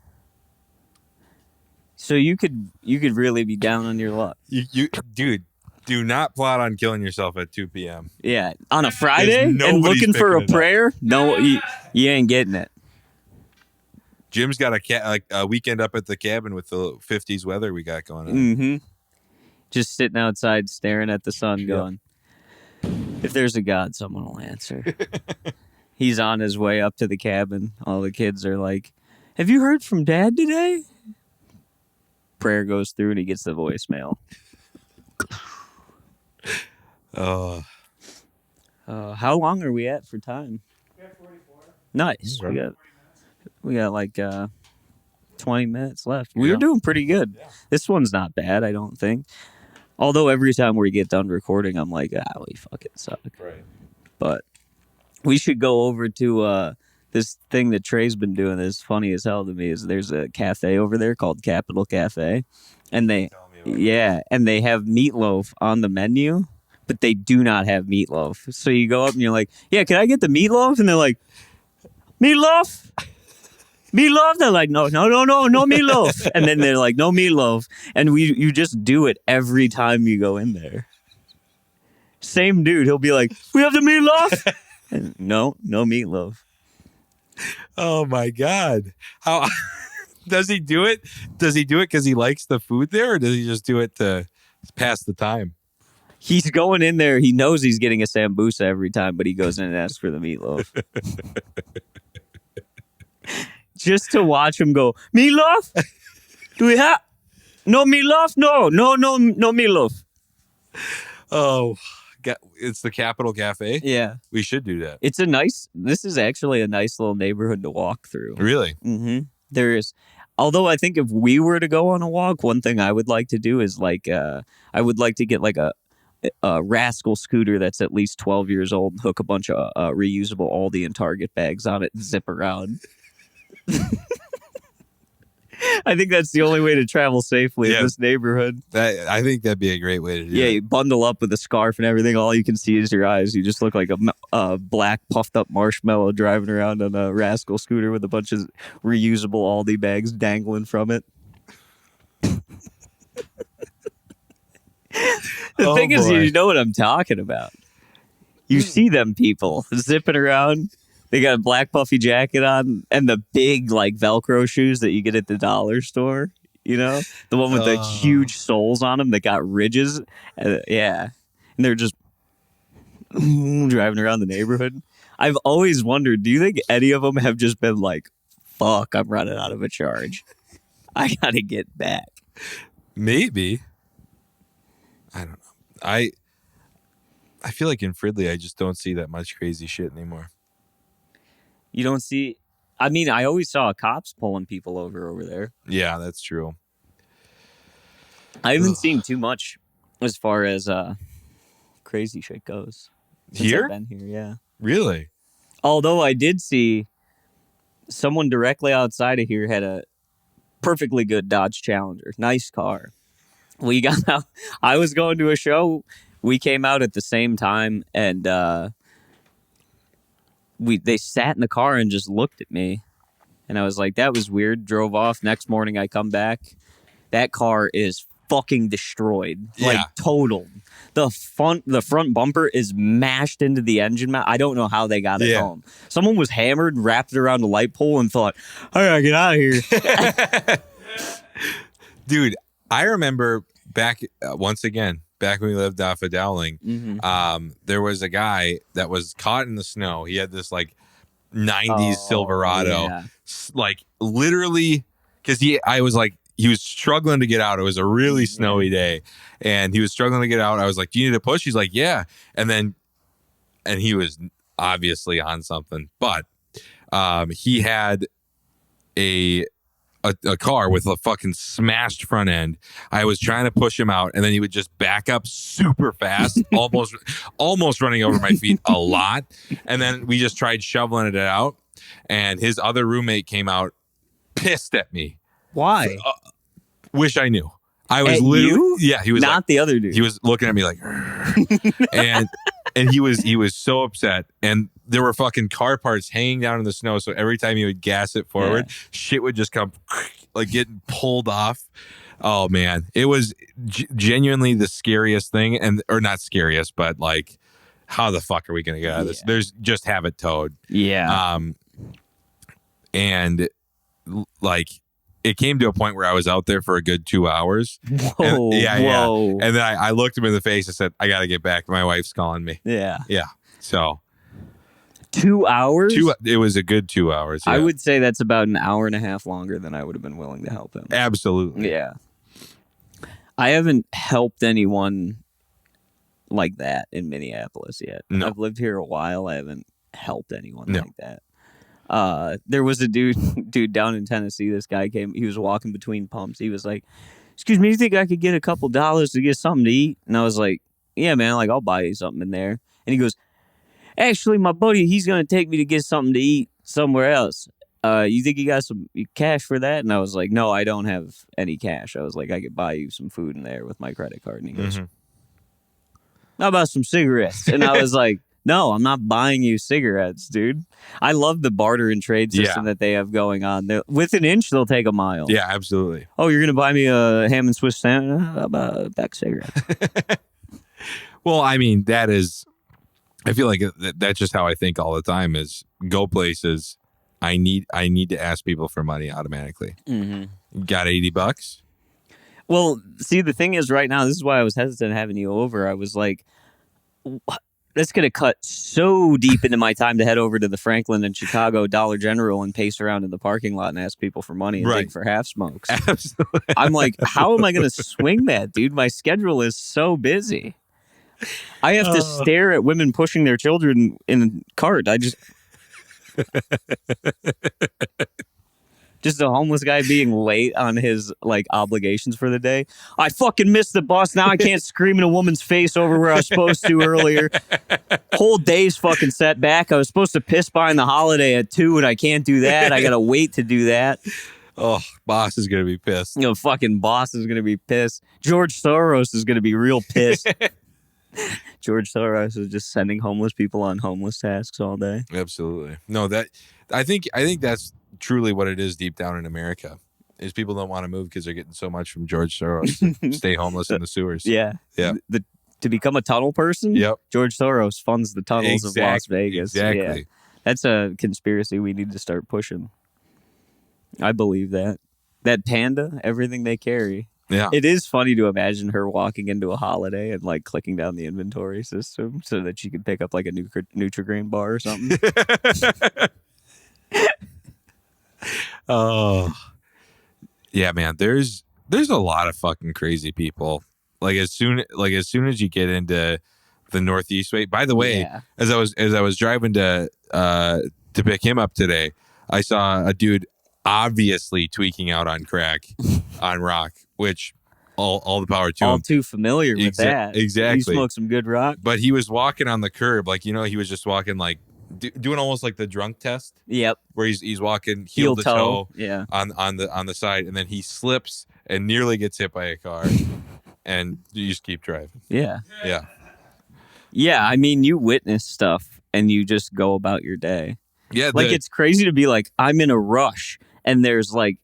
So you could really be down on your luck. You dude, do not plot on killing yourself at 2 p.m. Yeah, on a Friday and nobody's looking for a picking it up. prayer? No, you ain't getting it. Jim's got a weekend up at the cabin with the 50s weather we got going on. Mm-hmm. Just sitting outside staring at the sun going, if there's a God, someone will answer. He's on his way up to the cabin. All the kids are like, have you heard from Dad today? Prayer goes through and he gets the voicemail. Oh. How long are we at for time? We have 44. Nice. Okay. We got like 20 minutes left. We Yeah. were doing pretty good. Yeah. This one's not bad, I don't think. Although every time we get done recording, I'm like, we fucking suck. Right. But we should go over to this thing that Trey's been doing that's funny as hell to me. Is there's a cafe over there called Capital Cafe, and they have meatloaf on the menu, but they do not have meatloaf. So you go up and you're like, yeah, can I get the meatloaf? And they're like, meatloaf? Meatloaf? They're like, no meatloaf. And then they're like, no meatloaf. And you just do it every time you go in there. Same dude, he'll be like, we have the meatloaf? And no meatloaf. Oh my God. How does he do it? Does he do it because he likes the food there, or does he just do it to pass the time? He's going in there. He knows he's getting a sambusa every time, but he goes in and asks for the meatloaf. Just to watch him go, meatloaf? Do we have no meatloaf? No meatloaf. Oh, it's the Capital Cafe. Yeah. We should do that. This is actually a nice little neighborhood to walk through. Really? Mm-hmm. There is, although I think if we were to go on a walk, one thing I would like to do is I would like to get like a Rascal scooter that's at least 12 years old and hook a bunch of reusable Aldi and Target bags on it and zip around. I think that's the only way to travel safely in this neighborhood. I think that'd be a great way to do it. Yeah, you bundle up with a scarf and everything. All you can see is your eyes. You just look like a black puffed up marshmallow driving around on a Rascal scooter with a bunch of reusable Aldi bags dangling from it. The thing is, you know what I'm talking about. You see them people zipping around. They got a black puffy jacket on and the big like Velcro shoes that you get at the dollar store. You know, the one with the huge soles on them that got ridges. Yeah, and they're just driving around the neighborhood. I've always wondered, do you think any of them have just been like, "Fuck, I'm running out of a charge. I gotta get back." Maybe. I don't know. I feel like in Fridley, I just don't see that much crazy shit anymore. You don't see. I mean, I always saw cops pulling people over there. Yeah, that's true. I haven't seen too much as far as crazy shit goes. Since Here? I've been here, yeah. Really? Although I did see someone directly outside of here had a perfectly good Dodge Challenger. Nice car. We got out. I was going to a show. We came out at the same time, and they sat in the car and just looked at me. And I was like, that was weird. Drove off. Next morning, I come back. That car is fucking destroyed. Like, totaled. The front bumper is mashed into the engine mount. I don't know how they got it home. Someone was hammered, wrapped it around a light pole, and thought, I gotta get out of here. Dude, I remember back, once again, back when we lived off of Dowling, there was a guy that was caught in the snow. He had this like 90s Silverado, like literally, because he was struggling to get out. It was a really snowy day, and he was struggling to get out. I was like, "Do you need a push?" He's like, "Yeah," and he was obviously on something, but he had a car with a fucking smashed front end. I was trying to push him out, and then he would just back up super fast, almost running over my feet a lot. And then we just tried shoveling it out, and his other roommate came out pissed at me. Why? Wish I knew. I was At literally, you? yeah, he was Not like, the other dude. he was looking at me like, and he was so upset. And there were fucking car parts hanging down in the snow. So every time he would gas it forward, shit would just come like getting pulled off. Oh man, it was genuinely the scariest thing, or not scariest, but like, how the fuck are we gonna get out of this? There's just have it towed. Yeah. And like, it came to a point where I was out there for a good 2 hours. Whoa. And then I looked him in the face and said, I got to get back. My wife's calling me. Yeah. Yeah. So 2 hours? It was a good 2 hours. Yeah. I would say that's about an hour and a half longer than I would have been willing to help him. Absolutely. Yeah. I haven't helped anyone like that in Minneapolis yet. No. I've lived here a while. I haven't helped anyone like that. There was a dude down in Tennessee. This guy came. He was walking between pumps. He was like, "Excuse me, you think I could get a couple dollars to get something to eat?" And I was like, "Yeah, man. Like, I'll buy you something in there." And he goes, "Actually, my buddy, he's gonna take me to get something to eat somewhere else. You think you got some cash for that?" And I was like, "No, I don't have any cash." I was like, "I could buy you some food in there with my credit card." And he goes, "How about some cigarettes?" And I was like, "No, I'm not buying you cigarettes, dude." I love the barter and trade system that they have going on. With an inch, they'll take a mile. Yeah, absolutely. Oh, you're going to buy me a ham and Swiss sandwich? How about a pack of cigarettes? Well, I mean, I feel like that's just how I think all the time is go places. I need to ask people for money automatically. Mm-hmm. Got $80? Well, see, the thing is right now, this is why I was hesitant having you over. I was like, that's going to cut so deep into my time to head over to the Franklin and Chicago Dollar General and pace around in the parking lot and ask people for money and dig for half smokes. Absolutely. I'm like, how am I going to swing that, dude? My schedule is so busy. I have to stare at women pushing their children in a cart. Just a homeless guy being late on his like obligations for the day. I fucking missed the bus. Now I can't scream in a woman's face over where I was supposed to earlier. Whole day's fucking set back. I was supposed to piss behind the Holiday at 2 and I can't do that. I gotta wait to do that. Oh, boss is gonna be pissed. Fucking boss is gonna be pissed. George Soros is gonna be real pissed. George Soros is just sending homeless people on homeless tasks all day. Absolutely. No, I think that's truly what it is deep down in America is people don't want to move because they're getting so much from George Soros to stay homeless in the sewers. Yeah. To become a tunnel person, George Soros funds the tunnels of Las Vegas. Exactly. Yeah. That's a conspiracy we need to start pushing. I believe that. That panda, everything they carry. Yeah. It is funny to imagine her walking into a Holiday and like clicking down the inventory system so that she could pick up like a Nutri-Grain bar or something. Oh, yeah, man. There's a lot of fucking crazy people. Like as soon as you get into the Northeast way. By the way, as I was driving to pick him up today, I saw a dude obviously tweaking out on crack on rock, which all the power to him. All too familiar with that. Exactly. You smoke some good rock. But he was walking on the curb, like he was just walking like. Doing almost like the drunk test. Yep. Where he's walking heel to toe. Yeah. On the side, and then he slips and nearly gets hit by a car, and you just keep driving. Yeah. Yeah. Yeah. I mean, you witness stuff and you just go about your day. Yeah. Like it's crazy to be like, I'm in a rush, and there's like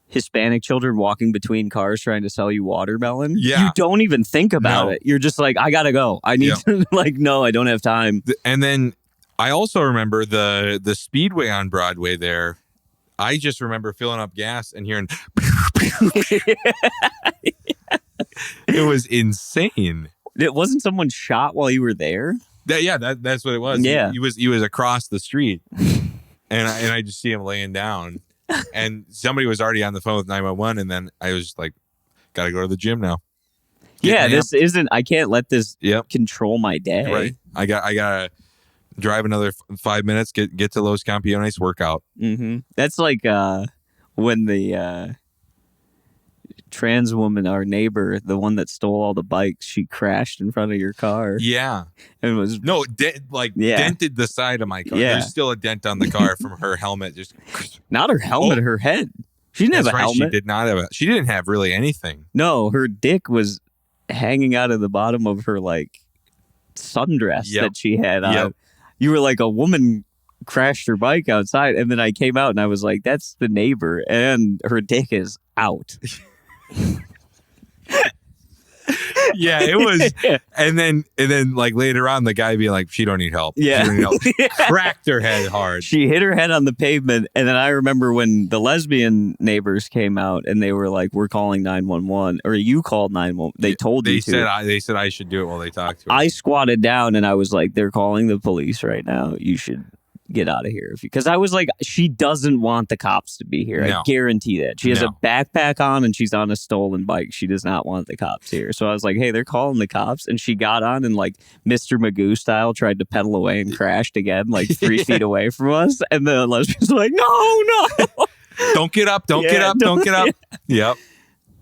Hispanic children walking between cars trying to sell you watermelon. Yeah. You don't even think about it. You're just like, I gotta go. I need to no, I don't have time. And then. I also remember the speedway on Broadway there. I just remember filling up gas and hearing It was insane. It wasn't someone shot while you were there? That's what it was. Yeah. He was across the street. and I just see him laying down. And somebody was already on the phone with 911, and then I was like, gotta go to the gym now. I can't let this control my day. Right. I gotta drive another 5 minutes, get to Los Campeones, workout. Mm-hmm. That's like when the trans woman, our neighbor, the one that stole all the bikes, she crashed in front of your car. Yeah. And was dented the side of my car. Yeah. There's still a dent on the car from her helmet. Just not her helmet, her head. She didn't That's have a right. helmet. She did not have. She didn't have really anything. No, her dick was hanging out of the bottom of her like sundress Yep. that she had on. Yep. You were like, a woman crashed her bike outside, and then I came out and I was like, that's the neighbor, and her dick is out. Yeah, it was. And then like later on, the guy being like, "She don't need help." Yeah. She don't need help. Cracked her head hard. She hit her head on the pavement, and then I remember when the lesbian neighbors came out and they were like, "We're calling 911," or you called 911. They told you to. They said I should do it while they talk to her. I squatted down and I was like, "They're calling the police right now. You should get out of here." Because I was like, she doesn't want the cops to be here. No. I guarantee that. She has No. a backpack on and she's on a stolen bike. She does not want the cops here. So I was like, hey, they're calling the cops. And she got on and like Mr. Magoo style tried to pedal away and crashed again, like 3 feet away from us. And the lesbian's like, no. Don't get up. Don't get up. Don't get up. Yep.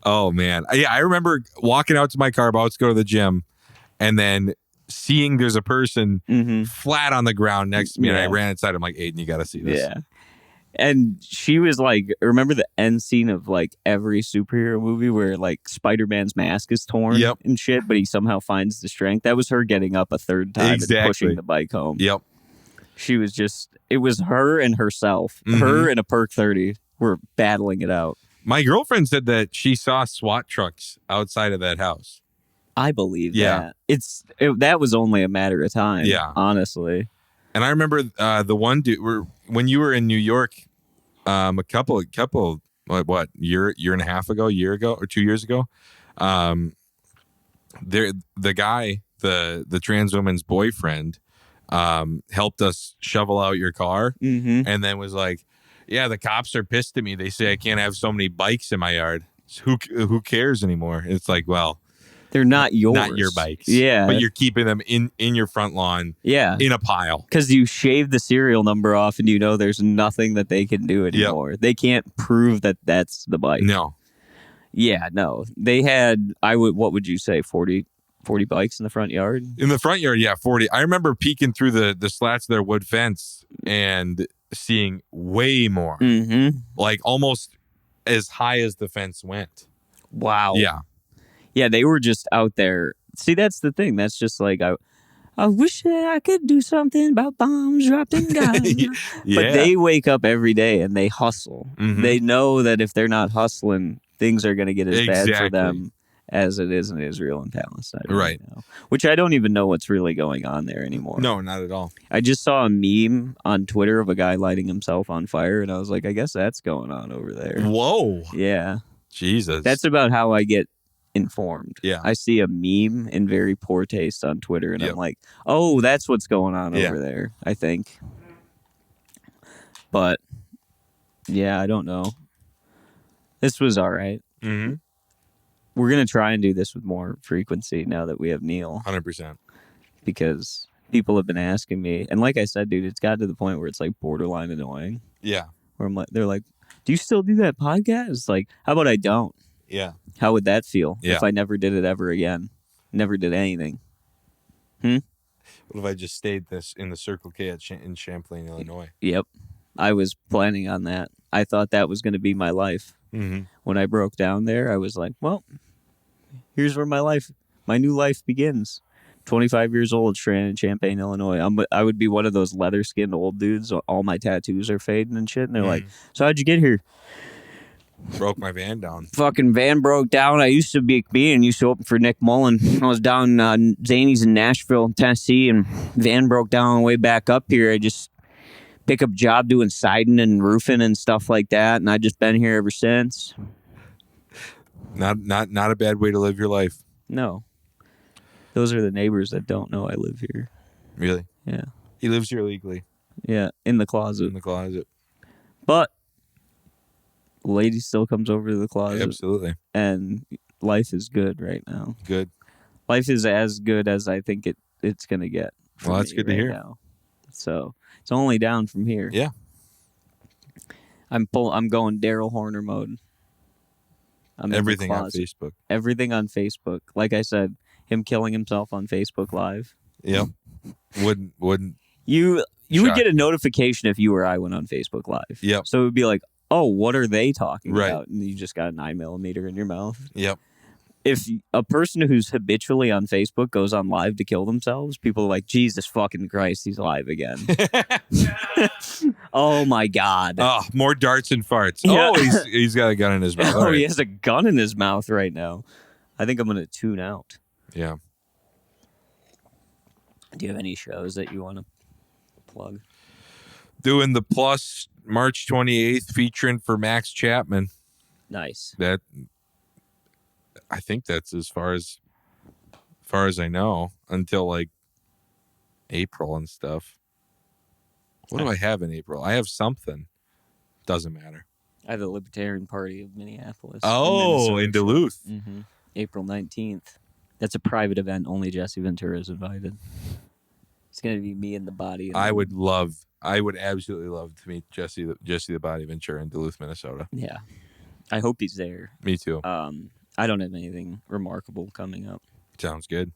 Oh, man. Yeah, I remember walking out to my car about to go to the gym and then seeing there's a person flat on the ground next to me, and I ran inside. I'm like, Aidan, you got to see this. Yeah. And she was like, remember the end scene of like every superhero movie where like Spider-Man's mask is torn and shit, but he somehow finds the strength? That was her getting up a third time and pushing the bike home. Yep. She was it was her and herself. Her and a Perk 30 were battling it out. My girlfriend said that she saw SWAT trucks outside of that house. I believe that. That was only a matter of time. Yeah. Honestly. And I remember the one dude when you were in New York, a couple year and a half ago, year ago or 2 years ago, the guy, the trans woman's boyfriend, helped us shovel out your car, and then was like, "Yeah, the cops are pissed at me. They say I can't have so many bikes in my yard. Who cares anymore?" It's like, well, they're not yours. Not your bikes. Yeah. But you're keeping them in your front lawn. Yeah. In a pile. Because you shave the serial number off and you know there's nothing that they can do anymore. Yep. They can't prove that that's the bike. No. Yeah, no. They had, what would you say, 40 bikes in the front yard? In the front yard, yeah, 40. I remember peeking through the slats of their wood fence and seeing way more. Like almost as high as the fence went. Wow. Yeah. Yeah, they were just out there. See, that's the thing. That's just like, I wish that I could do something about bombs dropped in God. Yeah. But they wake up every day and they hustle. They know that if they're not hustling, things are going to get as bad for them as it is in Israel and Palestine. Right. Now. Which I don't even know what's really going on there anymore. No, not at all. I just saw a meme on Twitter of a guy lighting himself on fire, and I was like, I guess that's going on over there. Whoa. Yeah. Jesus. That's about how I get informed. Yeah. I see a meme in very poor taste on Twitter, and I'm like, oh, that's what's going on over there, I think. But, yeah, I don't know. This was all right. We're going to try and do this with more frequency now that we have Neil. 100%. Because people have been asking me, and like I said, dude, it's got to the point where it's like borderline annoying. Yeah. Where I'm like, they're like, do you still do that podcast? It's like, how about I don't? Yeah. How would that feel if I never did it ever again? Never did anything. What if I just stayed in the Circle K in Champlain, Illinois? Yep. I was planning on that. I thought that was going to be my life. When I broke down there, I was like, well, here's where my new life begins. 25 years old, stranded in Champaign, Illinois. I would be one of those leather-skinned old dudes. All my tattoos are fading and shit. And they're like, so how'd you get here? Broke my van down. Fucking van broke down. I used to be a comedian, used to open for Nick Mullen. I was down Zany's in Nashville, Tennessee, and van broke down on the way back up here. I just pick up a job doing siding and roofing and stuff like that, and I just been here ever since. Not a bad way to live your life. No. Those are the neighbors that don't know I live here. Really? Yeah. He lives here legally. Yeah, in the closet. In the closet. But the lady still comes over to the closet. Absolutely. And life is good right now. Good. Life is as good as I think it's going to get. Well, that's good to hear. Now. So it's only down from here. Yeah. I'm going Daryl Horner mode. Everything on Facebook. Everything on Facebook. Like I said, him killing himself on Facebook Live. Yep. Wouldn't You would get a notification if you or I went on Facebook Live. Yep. So it would be like, oh, what are they talking Right. about? And you just got a 9mm in your mouth. Yep. If a person who's habitually on Facebook goes on live to kill themselves, people are like, Jesus fucking Christ, he's live again. Oh my God. Oh, more darts and farts. Yeah. Oh, he's got a gun in his mouth. Oh, All he right. has a gun in his mouth right now. I think I'm going to tune out. Yeah. Do you have any shows that you want to plug? Doing the Plus March 28th featuring for Max Chapman. Nice. That I think that's as far as I know until like April and stuff. What do I have in April? I have something. Doesn't matter. I have the Libertarian Party of Minneapolis. Oh, in Duluth. Mm-hmm. April 19th. That's a private event. Only Jesse Ventura is invited. It's going to be me and the body. I would absolutely love to meet Jesse the Body Ventura in Duluth, Minnesota. Yeah. I hope he's there. Me too. I don't have anything remarkable coming up. Sounds good.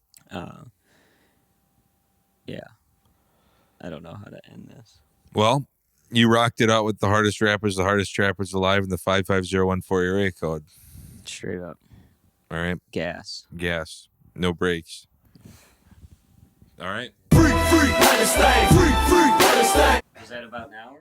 Yeah. I don't know how to end this. Well, you rocked it out with the hardest rappers alive in the 55014 area code. Straight up. All right. Gas. No brakes. All right. Is that about an hour?